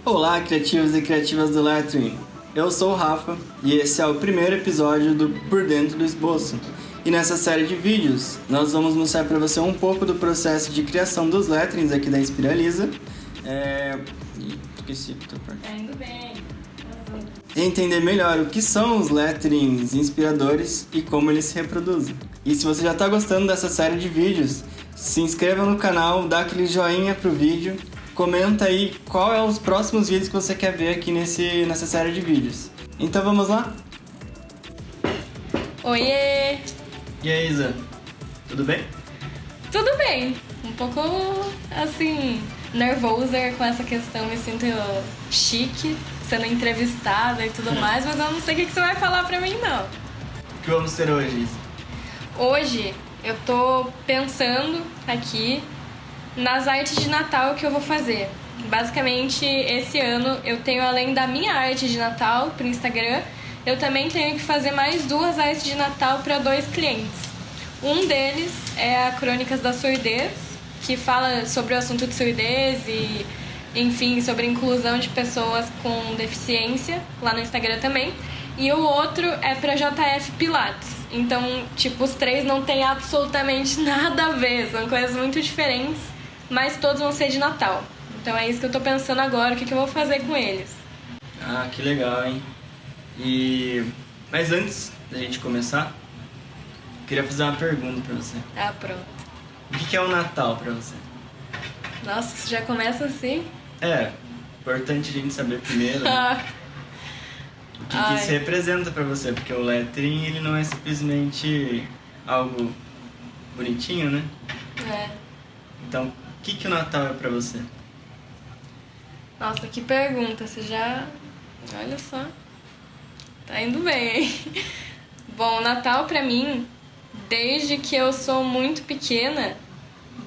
Olá, criativos e criativas do Lettering! Eu sou o Rafa e esse é o primeiro episódio do Por Dentro do Esboço. E nessa série de vídeos, nós vamos mostrar para você um pouco do processo de criação dos letterings aqui da Inspiraliza. Esqueci a outra parte. Tá indo bem. E entender melhor o que são os letterings inspiradores e como eles se reproduzem. E se você já está gostando dessa série de vídeos, se inscreva no canal, dá aquele joinha pro vídeo, comenta aí qual é os próximos vídeos que você quer ver aqui nessa série de vídeos. Então vamos lá? Oiê! E aí, Isa? Tudo bem? Tudo bem. Um pouco, assim, nervosa com essa questão. Me sinto chique, sendo entrevistada e tudo mais, mas eu não sei o que você vai falar pra mim, não. O que vamos ter hoje, Isa? Hoje eu tô pensando aqui nas artes de Natal que eu vou fazer. Basicamente, esse ano eu tenho, além da minha arte de Natal pro Instagram, eu também tenho que fazer mais 2 artes de Natal para 2 clientes. Um deles é a Crônicas da Surdez, que fala sobre o assunto de surdez e, enfim, sobre a inclusão de pessoas com deficiência, lá no Instagram também. E o outro é para JF Pilates. Então, tipo, os 3 não tem absolutamente nada a ver, são coisas muito diferentes, mas todos vão ser de Natal. Então é isso que eu tô pensando agora, o que eu vou fazer com eles. Ah, que legal, hein? Mas antes da gente começar, eu queria fazer uma pergunta pra você. Ah, pronto. O que é o Natal pra você? Nossa, isso já começa assim? É, importante a gente saber primeiro, né? O que isso representa pra você, porque o lettering ele não é simplesmente algo bonitinho, né? É. Então, o que o Natal é pra você? Nossa, que pergunta, você já... Olha só, tá indo bem, hein? Bom, o Natal pra mim, desde que eu sou muito pequena,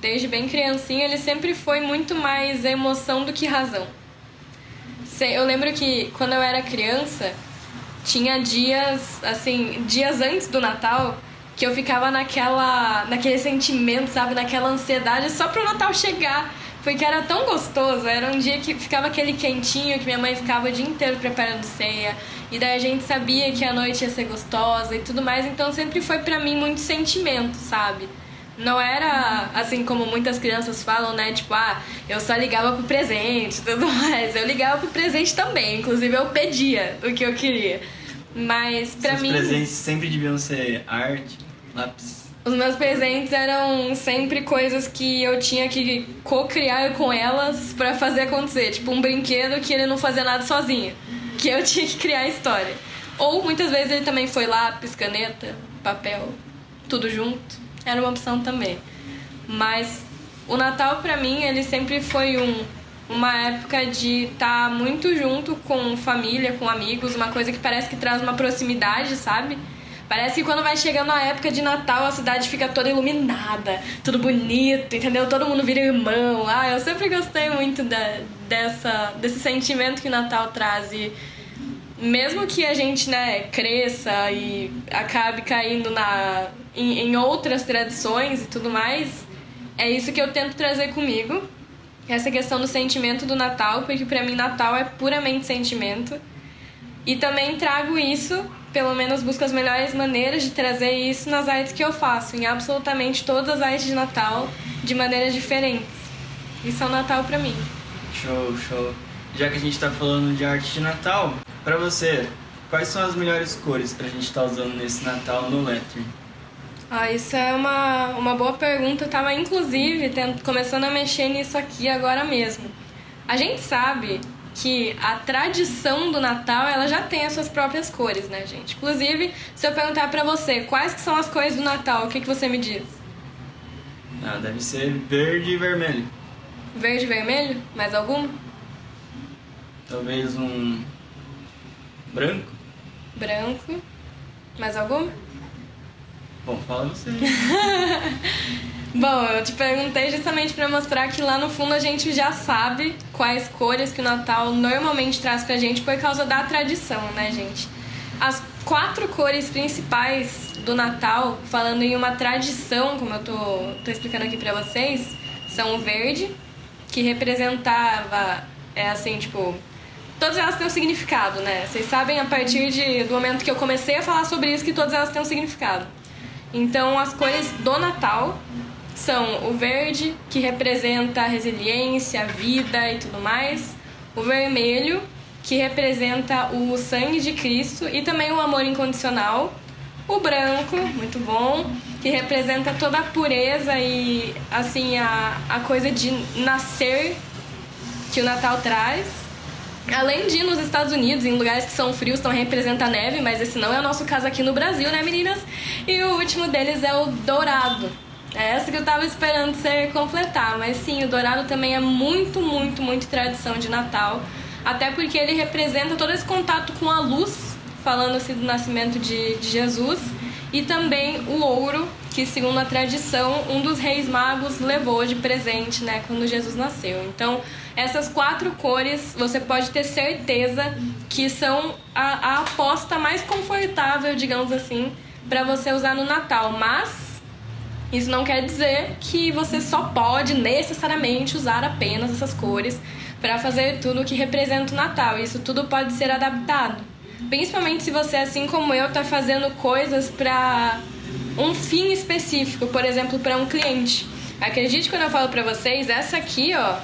desde bem criancinha, ele sempre foi muito mais emoção do que razão. Eu lembro que quando eu era criança, tinha dias, assim, dias antes do Natal, que eu ficava naquele sentimento, sabe, naquela ansiedade só pro Natal chegar, porque era tão gostoso, era um dia que ficava aquele quentinho, que minha mãe ficava o dia inteiro preparando ceia, e daí a gente sabia que a noite ia ser gostosa e tudo mais, então sempre foi pra mim muito sentimento, sabe? Não era assim como muitas crianças falam, né? Tipo, eu só ligava pro presente e tudo mais. Eu ligava pro presente também, inclusive eu pedia o que eu queria. Mas pra mim... Os presentes sempre deviam ser arte, lápis. Os meus presentes eram sempre coisas que eu tinha que co-criar com elas pra fazer acontecer. Tipo, um brinquedo que ele não fazia nada sozinho, que eu tinha que criar a história. Ou muitas vezes ele também foi lápis, caneta, papel, tudo junto. Era uma opção também. Mas o Natal pra mim, ele sempre foi uma época de estar muito junto com família, com amigos, uma coisa que parece que traz uma proximidade, sabe? Parece que quando vai chegando a época de Natal, a cidade fica toda iluminada, tudo bonito, entendeu? Todo mundo vira irmão. Eu sempre gostei muito desse sentimento que o Natal traz. E mesmo que a gente, né, cresça e acabe caindo em outras tradições e tudo mais, é isso que eu tento trazer comigo. Essa questão do sentimento do Natal, porque pra mim Natal é puramente sentimento. E também trago isso, pelo menos busco as melhores maneiras de trazer isso nas artes que eu faço, em absolutamente todas as artes de Natal, de maneiras diferentes. Isso é o Natal pra mim. Show, show. Já que a gente tá falando de arte de Natal, pra você, quais são as melhores cores pra gente estar usando nesse Natal no lettering? Isso é uma boa pergunta. Eu tava, inclusive, começando a mexer nisso aqui agora mesmo. A gente sabe que a tradição do Natal, ela já tem as suas próprias cores, né, gente? Inclusive, se eu perguntar pra você quais que são as cores do Natal, o que você me diz? Deve ser verde e vermelho. Verde e vermelho? Mais alguma? Talvez um branco. Branco. Mais alguma? Bom, fala você. Bom, eu te perguntei justamente pra mostrar que lá no fundo a gente já sabe quais cores que o Natal normalmente traz pra gente por causa da tradição, né, gente? As 4 cores principais do Natal, falando em uma tradição, como eu tô explicando aqui pra vocês, são o verde, que representava É assim, tipo... Todas elas têm um significado, né? Vocês sabem a partir do momento que eu comecei a falar sobre isso que todas elas têm um significado. Então, as cores do Natal são o verde, que representa a resiliência, a vida e tudo mais. O vermelho, que representa o sangue de Cristo e também o amor incondicional. O branco, muito bom, que representa toda a pureza e, assim, a coisa de nascer que o Natal traz. Além de nos Estados Unidos, em lugares que são frios, então representa a neve, mas esse não é o nosso caso aqui no Brasil, né, meninas? E o último deles é o dourado. É essa que eu tava esperando você completar, mas sim, o dourado também é muito, muito, muito tradição de Natal, até porque ele representa todo esse contato com a luz, falando-se do nascimento de Jesus, e também o ouro, que segundo a tradição, um dos reis magos levou de presente, né, quando Jesus nasceu. Então, essas 4 cores, você pode ter certeza que são a aposta mais confortável, digamos assim, para você usar no Natal. Mas isso não quer dizer que você só pode necessariamente usar apenas essas cores para fazer tudo o que representa o Natal. Isso tudo pode ser adaptado. Principalmente se você, assim como eu, tá fazendo coisas para um fim específico, por exemplo, para um cliente. Acredite quando eu falo para vocês, essa aqui, ó,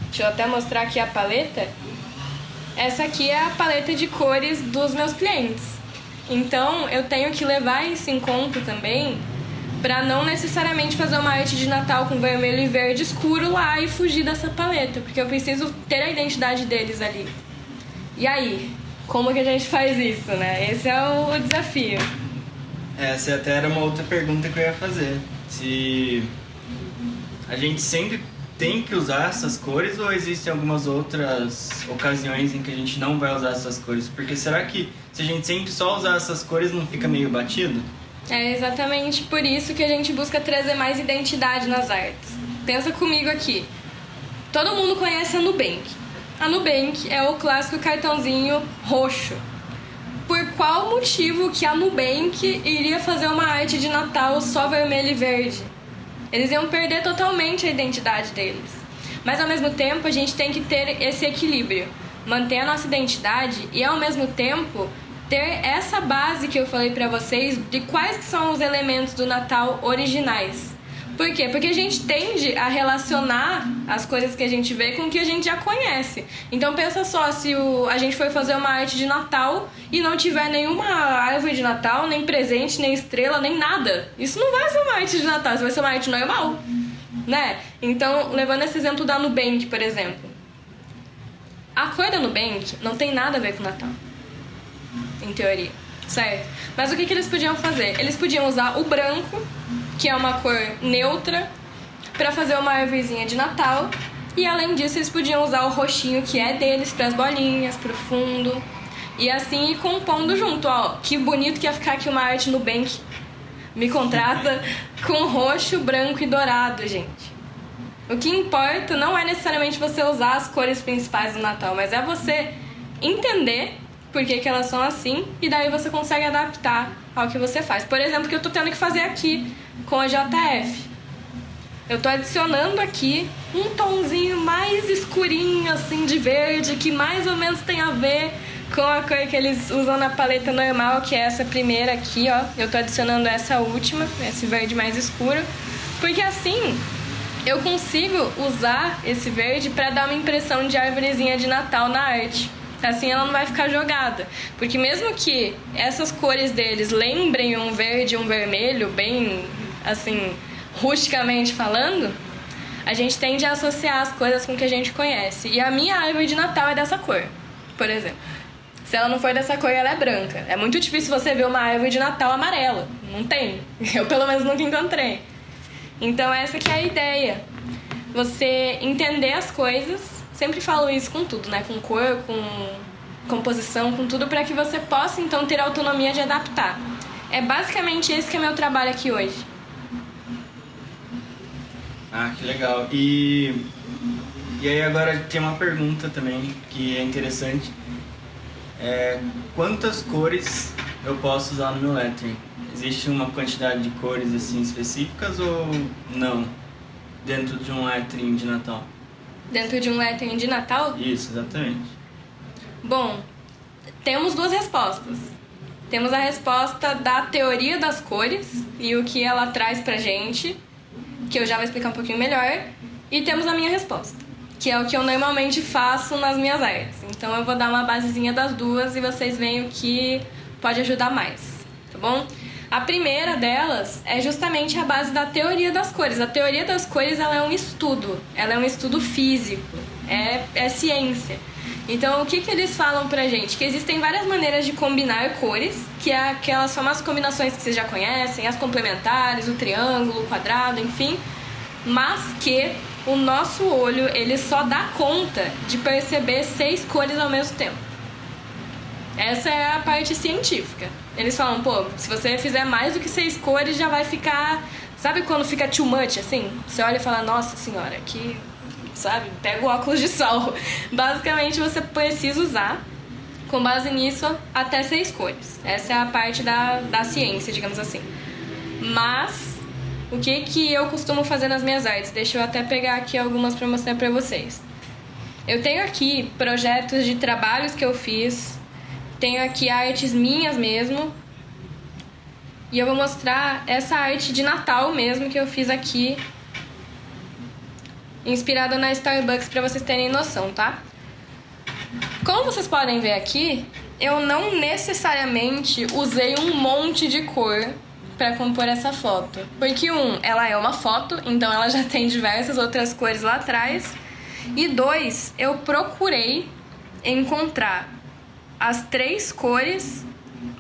deixa eu até mostrar aqui a paleta. Essa aqui é a paleta de cores dos meus clientes. Então, eu tenho que levar isso em conta também, para não necessariamente fazer uma arte de Natal com vermelho e verde escuro lá e fugir dessa paleta, porque eu preciso ter a identidade deles ali. E aí, como que a gente faz isso, né? Esse é o desafio. Essa até era uma outra pergunta que eu ia fazer. Se a gente sempre tem que usar essas cores ou existem algumas outras ocasiões em que a gente não vai usar essas cores? Porque será que se a gente sempre só usar essas cores não fica meio batido? É exatamente por isso que a gente busca trazer mais identidade nas artes. Pensa comigo aqui. Todo mundo conhece a Nubank. A Nubank é o clássico cartãozinho roxo. Por qual motivo que a Nubank iria fazer uma arte de Natal só vermelho e verde? Eles iam perder totalmente a identidade deles. Mas ao mesmo tempo a gente tem que ter esse equilíbrio. Manter a nossa identidade e ao mesmo tempo ter essa base que eu falei pra vocês de quais que são os elementos do Natal originais. Por quê? Porque a gente tende a relacionar as coisas que a gente vê com o que a gente já conhece. Então pensa só, se a gente for fazer uma arte de Natal e não tiver nenhuma árvore de Natal, nem presente, nem estrela, nem nada. Isso não vai ser uma arte de Natal, isso vai ser uma arte normal, né? Então, levando esse exemplo da Nubank, por exemplo. A cor da Nubank não tem nada a ver com o Natal, em teoria, certo? Mas o que eles podiam fazer? Eles podiam usar o branco, que é uma cor neutra, para fazer uma árvorezinha de Natal. E além disso, eles podiam usar o roxinho, que é deles, para as bolinhas, para o fundo. E assim ir compondo junto, ó. Que bonito que ia ficar aqui uma arte Nubank. Me contrata com roxo, branco e dourado, gente. O que importa não é necessariamente você usar as cores principais do Natal, mas é você entender por que elas são assim, e daí você consegue adaptar ao que você faz. Por exemplo, o que eu tô tendo que fazer aqui com a JF. Eu tô adicionando aqui um tonzinho mais escurinho, assim, de verde, que mais ou menos tem a ver com a cor que eles usam na paleta normal, que é essa primeira aqui, ó. Eu tô adicionando essa última, esse verde mais escuro, porque assim eu consigo usar esse verde pra dar uma impressão de árvorezinha de Natal na arte. Assim ela não vai ficar jogada. Porque mesmo que essas cores deles lembrem um verde e um vermelho, bem, assim, rusticamente falando, a gente tende a associar as coisas com o que a gente conhece. E a minha árvore de Natal é dessa cor, por exemplo. Se ela não for dessa cor, ela é branca. É muito difícil você ver uma árvore de Natal amarela. Não tem. Eu, pelo menos, nunca encontrei. Então, essa que é a ideia. Você entender as coisas. Sempre falo isso com tudo, né? Com cor, com composição, com tudo, para que você possa, então, ter a autonomia de adaptar. É basicamente esse que é meu trabalho aqui hoje. Ah, que legal. E aí agora tem uma pergunta também que é interessante. Quantas cores eu posso usar no meu lettering? Existe uma quantidade de cores assim específicas ou não? Dentro de um lettering de Natal? dentro de um lettering de Natal? Isso, exatamente. Bom, temos duas respostas. Temos a resposta da teoria das cores e o que ela traz pra gente, que eu já vou explicar um pouquinho melhor. E temos a minha resposta, que é o que eu normalmente faço nas minhas artes. Então eu vou dar uma basezinha das duas e vocês veem o que pode ajudar mais, tá bom? A primeira delas é justamente a base da teoria das cores. A teoria das cores, ela é um estudo físico, é ciência. Então, o que eles falam pra gente? Que existem várias maneiras de combinar cores, que é aquelas famosas combinações que vocês já conhecem, as complementares, o triângulo, o quadrado, enfim, mas que o nosso olho, ele só dá conta de perceber 6 cores ao mesmo tempo. Essa é a parte científica. Eles falam, pô, se você fizer mais do que 6 cores, já vai ficar... Sabe quando fica too much, assim? Você olha e fala, nossa senhora, que... Sabe? Pega o óculos de sol. Basicamente, você precisa usar, com base nisso, até 6 cores. Essa é a parte da ciência, digamos assim. Mas, o que eu costumo fazer nas minhas artes? Deixa eu até pegar aqui algumas pra mostrar pra vocês. Eu tenho aqui projetos de trabalhos que eu fiz. Tenho aqui artes minhas mesmo. E eu vou mostrar essa arte de Natal mesmo que eu fiz aqui, inspirada na Starbucks, pra vocês terem noção, tá? Como vocês podem ver aqui, eu não necessariamente usei um monte de cor pra compor essa foto. Porque, ela é uma foto, então ela já tem diversas outras cores lá atrás. E 2, eu procurei encontrar as 3 cores,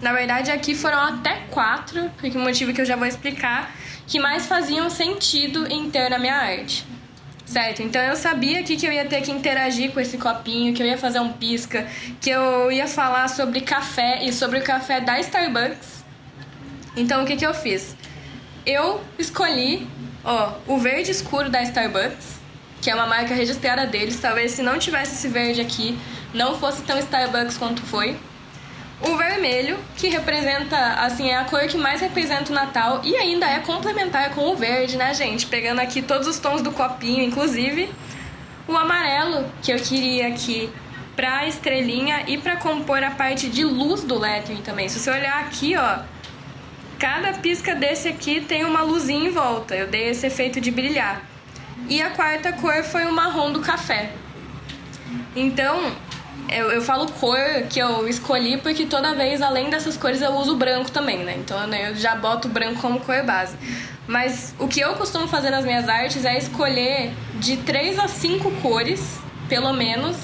na verdade aqui foram até 4, porque o motivo que eu já vou explicar, que mais faziam sentido em ter na minha arte. Certo? Então eu sabia aqui que eu ia ter que interagir com esse copinho, que eu ia fazer um pisca, que eu ia falar sobre café e sobre o café da Starbucks. Então o que eu fiz? Eu escolhi, o verde escuro da Starbucks, que é uma marca registrada deles. Talvez se não tivesse esse verde aqui, não fosse tão Starbucks quanto foi. O vermelho, que representa, assim, é a cor que mais representa o Natal e ainda é complementar com o verde, né, gente? Pegando aqui todos os tons do copinho, inclusive. O amarelo, que eu queria aqui pra estrelinha e pra compor a parte de luz do lettering também. Se você olhar aqui, cada pisca desse aqui tem uma luzinha em volta. Eu dei esse efeito de brilhar. E a quarta cor foi o marrom do café. Então, eu falo cor que eu escolhi porque toda vez, além dessas cores, eu uso branco também, né? Então eu já boto o branco como cor base. Mas o que eu costumo fazer nas minhas artes é escolher de 3 a 5 cores, pelo menos,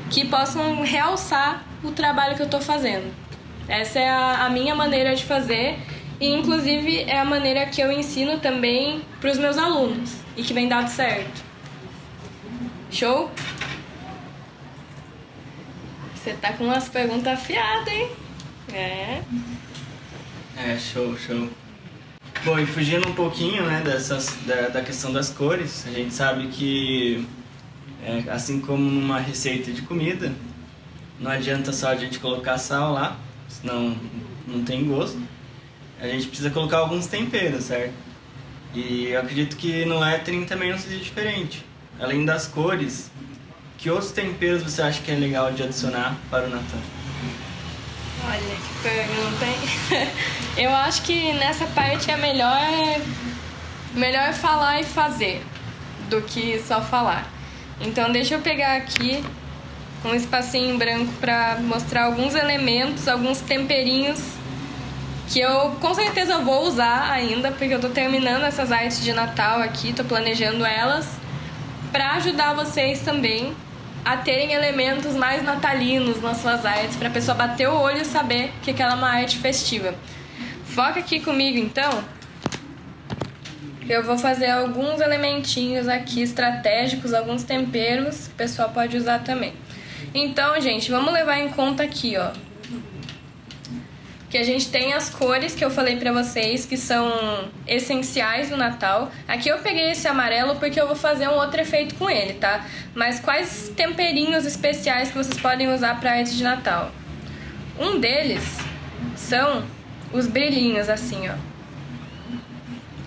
que possam realçar o trabalho que eu tô fazendo. Essa é a minha maneira de fazer e, inclusive, é a maneira que eu ensino também pros meus alunos e que vem dado certo. Show? Você tá com umas perguntas afiadas, hein? Show. Bom, e fugindo um pouquinho, né, da questão das cores, a gente sabe que, assim como numa receita de comida, não adianta só a gente colocar sal lá, senão não tem gosto. A gente precisa colocar alguns temperos, certo? E eu acredito que no lettering também não seja diferente. Além das cores, que outros temperos você acha que é legal de adicionar para o Natal? Olha que pergunta, hein? Eu acho que nessa parte é melhor falar e fazer do que só falar. Então deixa eu pegar aqui um espacinho em branco para mostrar alguns elementos, alguns temperinhos que eu com certeza vou usar ainda, porque eu tô terminando essas artes de Natal aqui, tô planejando elas, para ajudar vocês também a terem elementos mais natalinos nas suas artes, para a pessoa bater o olho e saber que aquela é uma arte festiva. Foca aqui comigo, então. Eu vou fazer alguns elementinhos aqui estratégicos, alguns temperos que o pessoal pode usar também. Então, gente, vamos levar em conta aqui, que a gente tem as cores que eu falei pra vocês, que são essenciais no Natal. Aqui eu peguei esse amarelo porque eu vou fazer um outro efeito com ele, tá? Mas quais temperinhos especiais que vocês podem usar pra arte de Natal? Um deles são os brilhinhos, assim,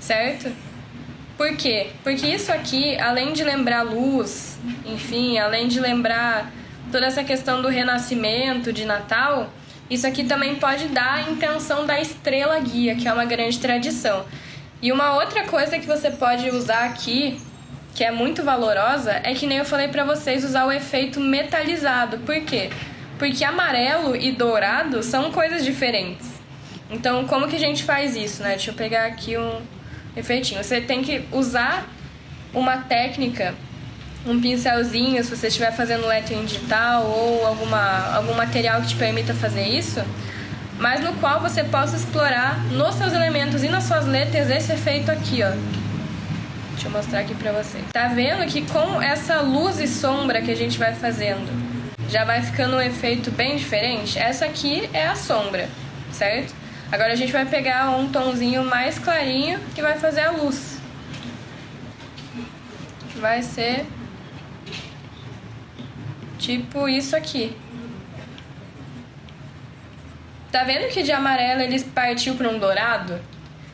certo? Por quê? Porque isso aqui, além de lembrar luz, enfim, além de lembrar toda essa questão do renascimento, de Natal, isso aqui também pode dar a intenção da estrela guia, que é uma grande tradição. E uma outra coisa que você pode usar aqui, que é muito valorosa, é que nem eu falei pra vocês, usar o efeito metalizado. Por quê? Porque amarelo e dourado são coisas diferentes. Então, como que a gente faz isso, né? Deixa eu pegar aqui um efeitinho. Você tem que usar uma técnica, um pincelzinho, se você estiver fazendo lettering digital ou algum material que te permita fazer isso, mas no qual você possa explorar nos seus elementos e nas suas letras esse efeito aqui, ó. Deixa eu mostrar aqui pra vocês. Tá vendo que com essa luz e sombra que a gente vai fazendo, já vai ficando um efeito bem diferente? Essa aqui é a sombra, certo? Agora a gente vai pegar um tomzinho mais clarinho que vai fazer a luz. Vai ser tipo isso aqui. Tá vendo que de amarelo ele partiu para um dourado?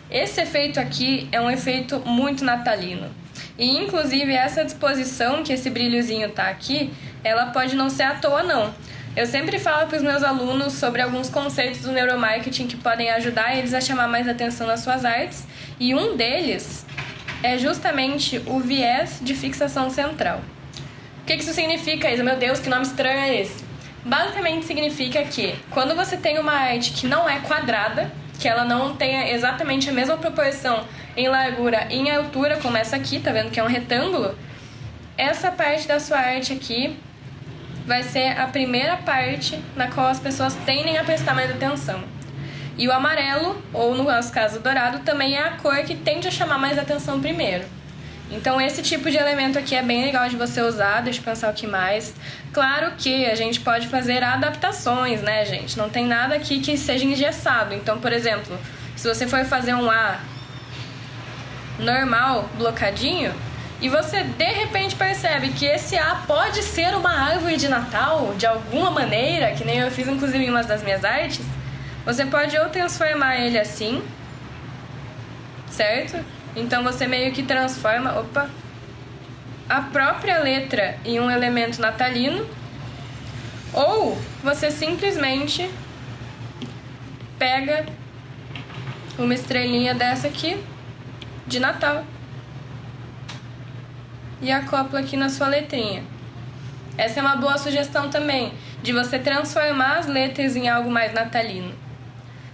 Esse efeito aqui é um efeito muito natalino. E inclusive essa disposição que esse brilhozinho tá aqui, ela pode não ser à toa não. Eu sempre falo para os meus alunos sobre alguns conceitos do neuromarketing que podem ajudar eles a chamar mais atenção nas suas artes. E um deles é justamente o viés de fixação central. O que isso significa, Isa? Meu Deus, que nome estranho é esse? Basicamente significa que quando você tem uma arte que não é quadrada, que ela não tenha exatamente a mesma proporção em largura e em altura, como essa aqui, tá vendo que é um retângulo? Essa parte da sua arte aqui vai ser a primeira parte na qual as pessoas tendem a prestar mais atenção. E o amarelo, ou no nosso caso o dourado, também é a cor que tende a chamar mais atenção primeiro. Então esse tipo de elemento aqui é bem legal de você usar, deixa eu pensar o que mais. Claro que a gente pode fazer adaptações, né, gente? Não tem nada aqui que seja engessado. Então, por exemplo, se você for fazer um A normal, blocadinho, e você de repente percebe que esse A pode ser uma árvore de Natal, de alguma maneira, que nem eu fiz inclusive em uma das minhas artes, você pode ou transformar ele assim, certo? Então você meio que transforma, a própria letra em um elemento natalino, ou você simplesmente pega uma estrelinha dessa aqui, de Natal, e acopla aqui na sua letrinha. Essa é uma boa sugestão também, de você transformar as letras em algo mais natalino.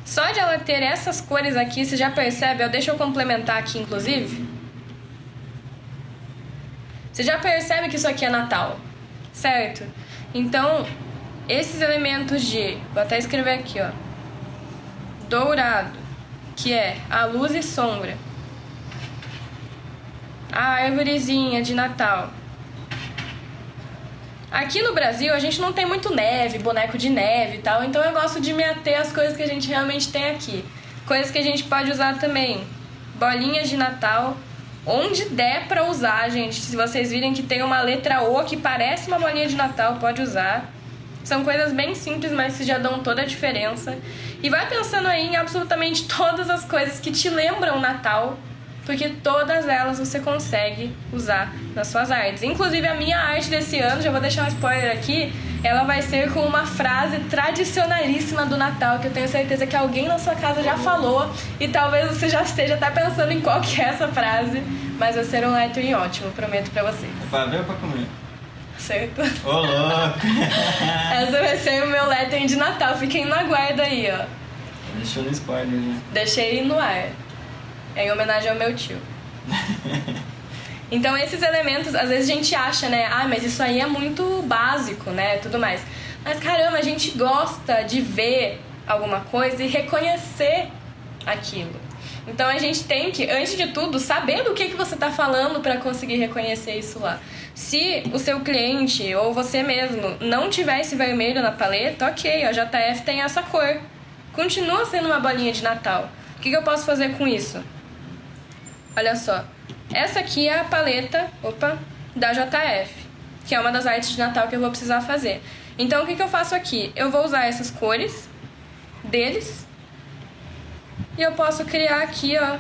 Só de ela ter essas cores aqui, você já percebe, deixa eu complementar aqui inclusive. Você já percebe que isso aqui é Natal, certo? Então, esses elementos de, vou até escrever aqui, ó, dourado, que é a luz e sombra, a árvorezinha de Natal. Aqui no Brasil a gente não tem muito neve, boneco de neve e tal, então eu gosto de me ater às coisas que a gente realmente tem aqui. Coisas que a gente pode usar também, bolinhas de Natal, onde der pra usar, gente. Se vocês virem que tem uma letra O que parece uma bolinha de Natal, pode usar. São coisas bem simples, mas que já dão toda a diferença. E vai pensando aí em absolutamente todas as coisas que te lembram Natal, porque todas elas você consegue usar nas suas artes. Inclusive a minha arte desse ano, já vou deixar um spoiler aqui, ela vai ser com uma frase tradicionalíssima do Natal, que eu tenho certeza que alguém na sua casa já falou, e talvez você já esteja até pensando em qual que é essa frase, mas vai ser um lettering ótimo, prometo pra vocês. Pra ver ou pra comer? Certo? Ô, louco! Essa vai ser o meu lettering de Natal, fiquem no aguardo aí, ó. Deixou no spoiler, né? Deixei no ar. É em homenagem ao meu tio. Então esses elementos, às vezes a gente acha, né? Mas isso aí é muito básico, né? Tudo mais. Mas caramba, a gente gosta de ver alguma coisa e reconhecer aquilo. Então a gente tem que, antes de tudo, saber do que você está falando para conseguir reconhecer isso lá. Se o seu cliente ou você mesmo não tiver esse vermelho na paleta, ok, a JF tem essa cor. Continua sendo uma bolinha de Natal. O que eu posso fazer com isso? Olha só, essa aqui é a paleta, da JF, que é uma das artes de Natal que eu vou precisar fazer. Então o que eu faço aqui? Eu vou usar essas cores deles e eu posso criar aqui, ó,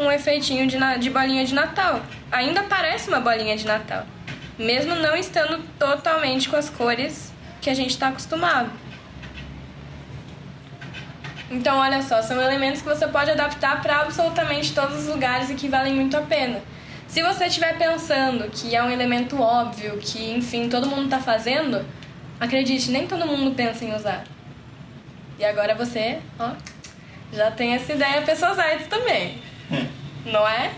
um efeitinho de bolinha de Natal. Ainda parece uma bolinha de Natal, mesmo não estando totalmente com as cores que a gente está acostumado. Então, olha só, são elementos que você pode adaptar para absolutamente todos os lugares e que valem muito a pena. Se você estiver pensando que é um elemento óbvio, que, enfim, todo mundo está fazendo, acredite, nem todo mundo pensa em usar. E agora você, ó, já tem essa ideia para suas artes também. Não é?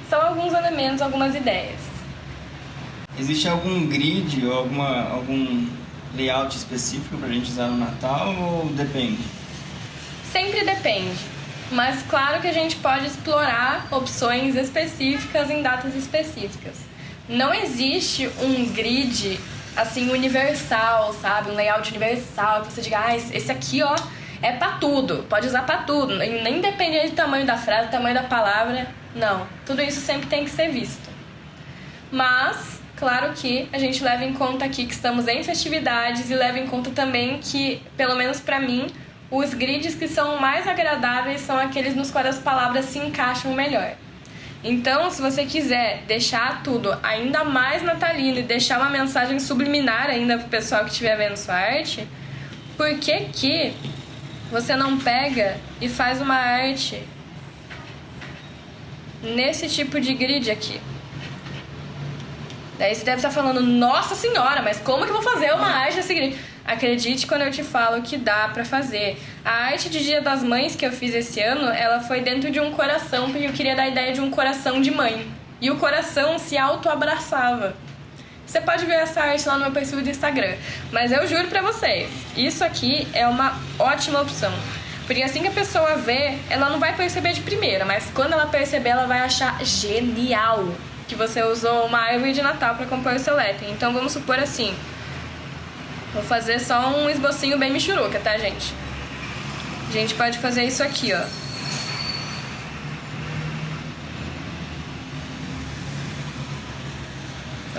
São alguns elementos, algumas ideias. Existe algum grid ou algum layout específico pra gente usar no Natal ou depende? Sempre depende. Mas claro que a gente pode explorar opções específicas em datas específicas. Não existe um grid assim universal, sabe? Um layout universal que você diga, esse aqui, ó, é pra tudo, pode usar pra tudo. Nem depende do tamanho da frase, do tamanho da palavra. Não, tudo isso sempre tem que ser visto. Mas, claro que a gente leva em conta aqui que estamos em festividades e leva em conta também que, pelo menos pra mim, os grids que são mais agradáveis são aqueles nos quais as palavras se encaixam melhor. Então, se você quiser deixar tudo ainda mais natalino e deixar uma mensagem subliminar ainda pro pessoal que estiver vendo sua arte, por que você não pega e faz uma arte nesse tipo de grid aqui? Daí você deve estar falando, nossa senhora, mas como que eu vou fazer uma arte nesse grid? Acredite quando eu te falo que dá pra fazer. A arte de Dia das Mães que eu fiz esse ano, ela foi dentro de um coração, porque eu queria dar a ideia de um coração de mãe. E o coração se auto-abraçava. Você pode ver essa arte lá no meu perfil do Instagram. Mas eu juro pra vocês, isso aqui é uma ótima opção. Porque assim que a pessoa vê, ela não vai perceber de primeira, mas quando ela perceber, ela vai achar genial que você usou uma árvore de Natal pra compor o seu lettering. Então vamos supor assim, vou fazer só um esbocinho bem michuruca, tá, gente? A gente pode fazer isso aqui, ó.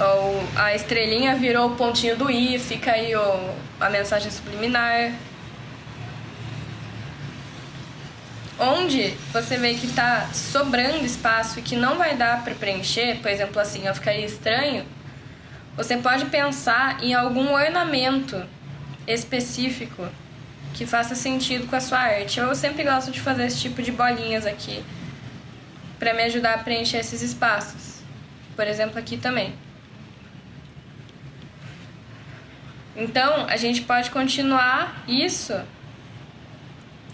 Ou a estrelinha virou o pontinho do i, fica aí a mensagem subliminar. Onde você vê que tá sobrando espaço e que não vai dar pra preencher, por exemplo assim, ó, ficaria estranho, você pode pensar em algum ornamento específico que faça sentido com a sua arte. Eu sempre gosto de fazer esse tipo de bolinhas aqui pra me ajudar a preencher esses espaços. Por exemplo, aqui também. Então, a gente pode continuar isso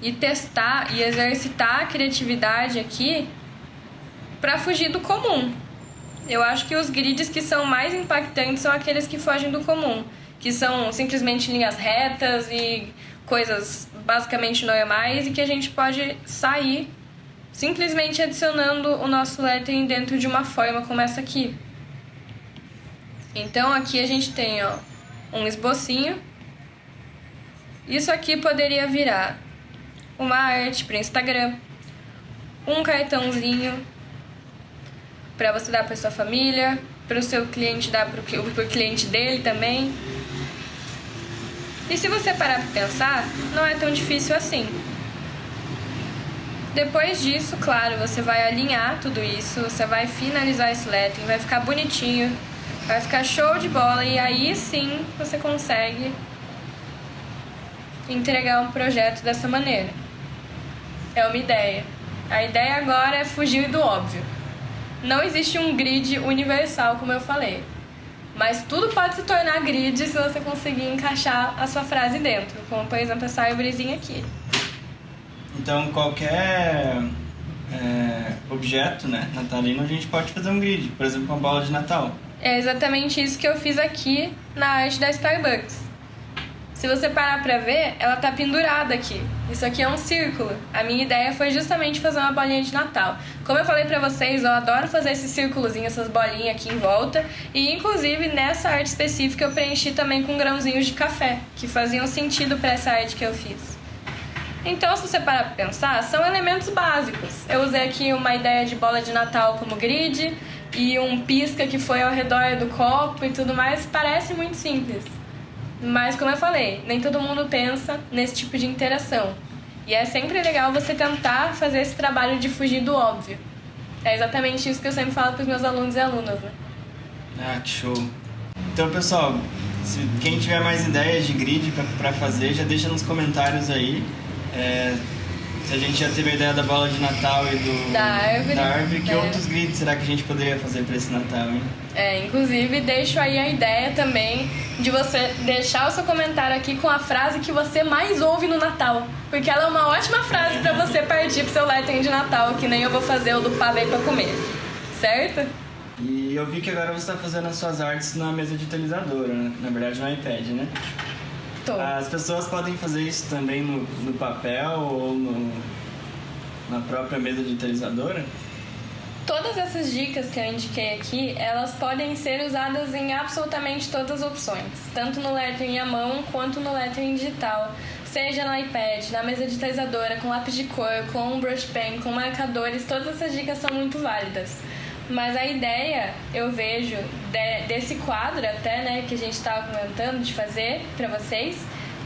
e testar e exercitar a criatividade aqui pra fugir do comum. Eu acho que os grids que são mais impactantes são aqueles que fogem do comum, que são simplesmente linhas retas e coisas basicamente normais e que a gente pode sair simplesmente adicionando o nosso lettering dentro de uma forma como essa aqui. Então aqui a gente tem, ó, um esbocinho. Isso aqui poderia virar uma arte para Instagram, um cartãozinho para você dar para sua família, para o seu cliente dar para o cliente dele também. E se você parar para pensar, não é tão difícil assim. Depois disso, claro, você vai alinhar tudo isso, você vai finalizar esse lettering, vai ficar bonitinho, vai ficar show de bola e aí sim você consegue entregar um projeto dessa maneira. É uma ideia. A ideia agora é fugir do óbvio. Não existe um grid universal, como eu falei. Mas tudo pode se tornar grid se você conseguir encaixar a sua frase dentro. Como, por exemplo, essa árvorezinha aqui. Então, qualquer objeto, né, natalino, a gente pode fazer um grid. Por exemplo, uma bola de Natal. É exatamente isso que eu fiz aqui na arte da Starbucks. Se você parar pra ver, ela tá pendurada aqui. Isso aqui é um círculo. A minha ideia foi justamente fazer uma bolinha de Natal. Como eu falei pra vocês, eu adoro fazer esse círculozinho, essas bolinhas aqui em volta. E, inclusive, nessa arte específica, eu preenchi também com grãozinhos de café, que faziam sentido pra essa arte que eu fiz. Então, se você parar pra pensar, são elementos básicos. Eu usei aqui uma ideia de bola de Natal como grid, e um pisca que foi ao redor do copo e tudo mais. Parece muito simples. Mas, como eu falei, nem todo mundo pensa nesse tipo de interação. E é sempre legal você tentar fazer esse trabalho de fugir do óbvio. É exatamente isso que eu sempre falo para os meus alunos e alunas, né? Ah, que show! Então, pessoal, quem tiver mais ideias de grid para fazer, já deixa nos comentários aí. Se a gente já teve a ideia da bola de Natal e da árvore, que outros grids será que a gente poderia fazer para esse Natal, hein? Inclusive, deixo aí a ideia também de você deixar o seu comentário aqui com a frase que você mais ouve no Natal. Porque ela é uma ótima frase para você partir pro seu lettering de Natal, que nem eu vou fazer o do pavê para comer. Certo? E eu vi que agora você está fazendo as suas artes na mesa digitalizadora, né? Na verdade no iPad, né? Tô. As pessoas podem fazer isso também no papel ou na própria mesa digitalizadora? Todas essas dicas que eu indiquei aqui, elas podem ser usadas em absolutamente todas as opções, tanto no lettering à mão quanto no lettering digital, seja no iPad, na mesa digitalizadora, com lápis de cor, com brush pen, com marcadores, todas essas dicas são muito válidas. Mas a ideia, eu vejo, desse quadro até, né, que a gente estava comentando de fazer para vocês,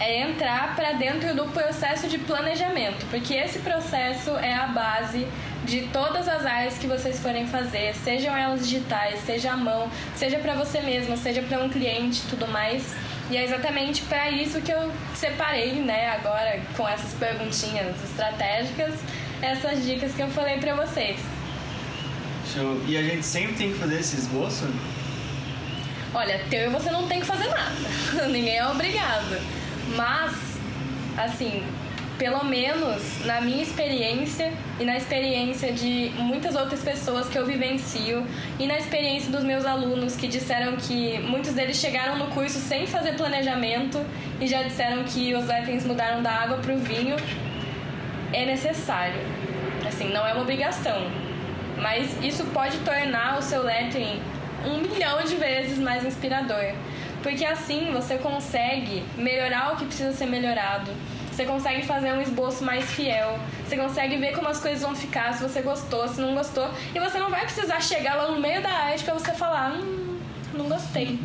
é entrar para dentro do processo de planejamento, porque esse processo é a base de todas as artes que vocês forem fazer, sejam elas digitais, seja à mão, seja para você mesmo, seja para um cliente e tudo mais. E é exatamente para isso que eu separei, né, agora com essas perguntinhas estratégicas, essas dicas que eu falei para vocês. Show. E a gente sempre tem que fazer esse esboço? Olha, você não tem que fazer nada, ninguém é obrigado. Mas, assim, pelo menos na minha experiência e na experiência de muitas outras pessoas que eu vivencio e na experiência dos meus alunos que disseram que muitos deles chegaram no curso sem fazer planejamento e já disseram que os letterings mudaram da água para o vinho, é necessário. Assim, não é uma obrigação, mas isso pode tornar o seu lettering 1 milhão de vezes mais inspirador. Porque assim você consegue melhorar o que precisa ser melhorado, você consegue fazer um esboço mais fiel, você consegue ver como as coisas vão ficar, se você gostou, se não gostou, e você não vai precisar chegar lá no meio da arte pra você falar, não gostei.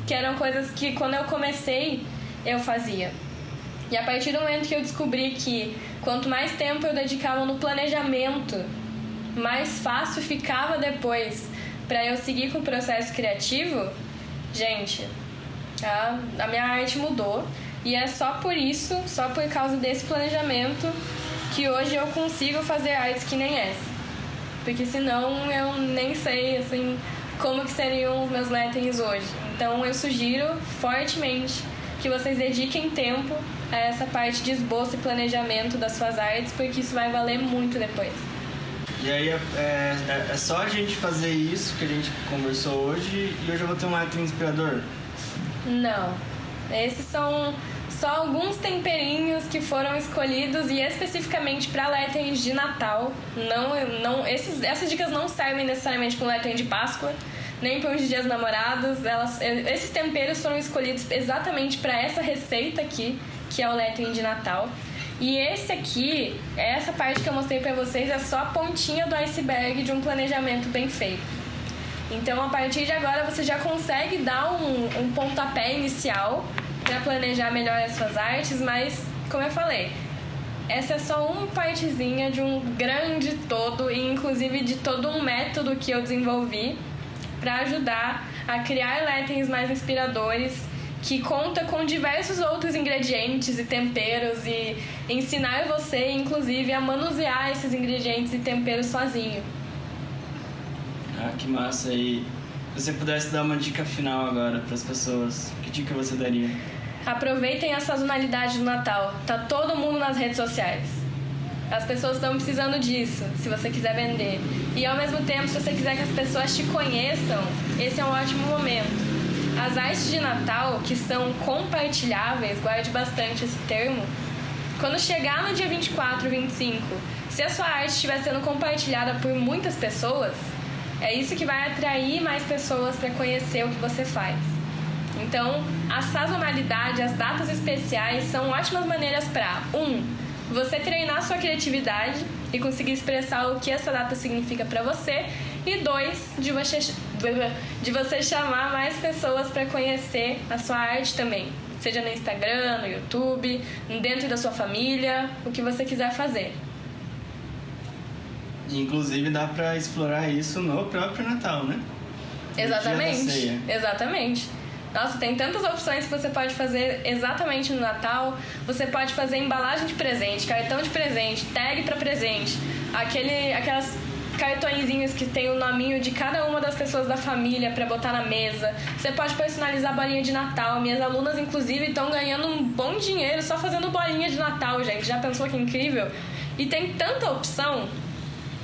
Que eram coisas que quando eu comecei, eu fazia. E a partir do momento que eu descobri que quanto mais tempo eu dedicava no planejamento, mais fácil ficava depois pra eu seguir com o processo criativo, gente, a minha arte mudou. E é só por isso, só por causa desse planejamento, que hoje eu consigo fazer artes que nem essa. Porque senão eu nem sei, assim, como que seriam os meus letterings hoje. Então eu sugiro fortemente que vocês dediquem tempo a essa parte de esboço e planejamento das suas artes, porque isso vai valer muito depois. E aí é só a gente fazer isso que a gente conversou hoje e hoje eu vou ter um lettering inspirador? Não. Esses são só alguns temperinhos que foram escolhidos e especificamente para letterings de Natal. Essas dicas não servem necessariamente para um lettering de Páscoa, nem para os Dias Namorados. Esses temperos foram escolhidos exatamente para essa receita aqui, que é o lettering de Natal. E esse aqui, essa parte que eu mostrei pra vocês, é só a pontinha do iceberg de um planejamento bem feito. Então, a partir de agora, você já consegue dar um pontapé inicial para planejar melhor as suas artes, mas, como eu falei, essa é só uma partezinha de um grande todo e, inclusive, de todo um método que eu desenvolvi para ajudar a criar letterings mais inspiradores, que conta com diversos outros ingredientes e temperos e ensinar você, inclusive, a manusear esses ingredientes e temperos sozinho. Ah, que massa! E se você pudesse dar uma dica final agora para as pessoas, que dica você daria? Aproveitem a sazonalidade do Natal. Tá todo mundo nas redes sociais. As pessoas estão precisando disso, se você quiser vender. E ao mesmo tempo, se você quiser que as pessoas te conheçam, esse é um ótimo momento. As artes de Natal, que são compartilháveis, guarde bastante esse termo, quando chegar no dia 24, 25, se a sua arte estiver sendo compartilhada por muitas pessoas, é isso que vai atrair mais pessoas para conhecer o que você faz. Então, a sazonalidade, as datas especiais são ótimas maneiras para, você treinar sua criatividade e conseguir expressar o que essa data significa para você, e 2, de você chamar mais pessoas para conhecer a sua arte também. Seja no Instagram, no YouTube, dentro da sua família, o que você quiser fazer. Inclusive dá pra explorar isso no próprio Natal, né? Exatamente. Exatamente. Nossa, tem tantas opções que você pode fazer exatamente no Natal. Você pode fazer embalagem de presente, cartão de presente, tag pra presente, aquelas cartõezinhos que tem o nominho de cada uma das pessoas da família pra botar na mesa. Você pode personalizar a bolinha de Natal. Minhas alunas, inclusive, estão ganhando um bom dinheiro só fazendo bolinha de Natal, gente. Já pensou que incrível? E tem tanta opção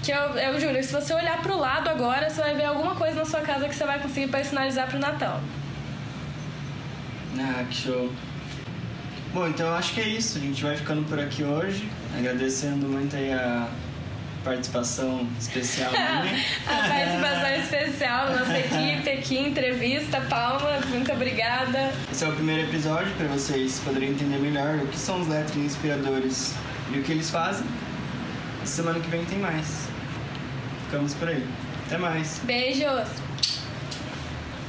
que eu juro, se você olhar pro lado agora, você vai ver alguma coisa na sua casa que você vai conseguir personalizar pro Natal. Ah, que show. Bom, então eu acho que é isso. A gente vai ficando por aqui hoje. Agradecendo muito aí a participação especial minha. A participação especial da nossa equipe aqui, entrevista, palmas, muito obrigada. Esse é o primeiro episódio para vocês poderem entender melhor o que são os lettering inspiradores e o que eles fazem. Semana que vem tem mais. Ficamos por aí. Até mais. Beijos!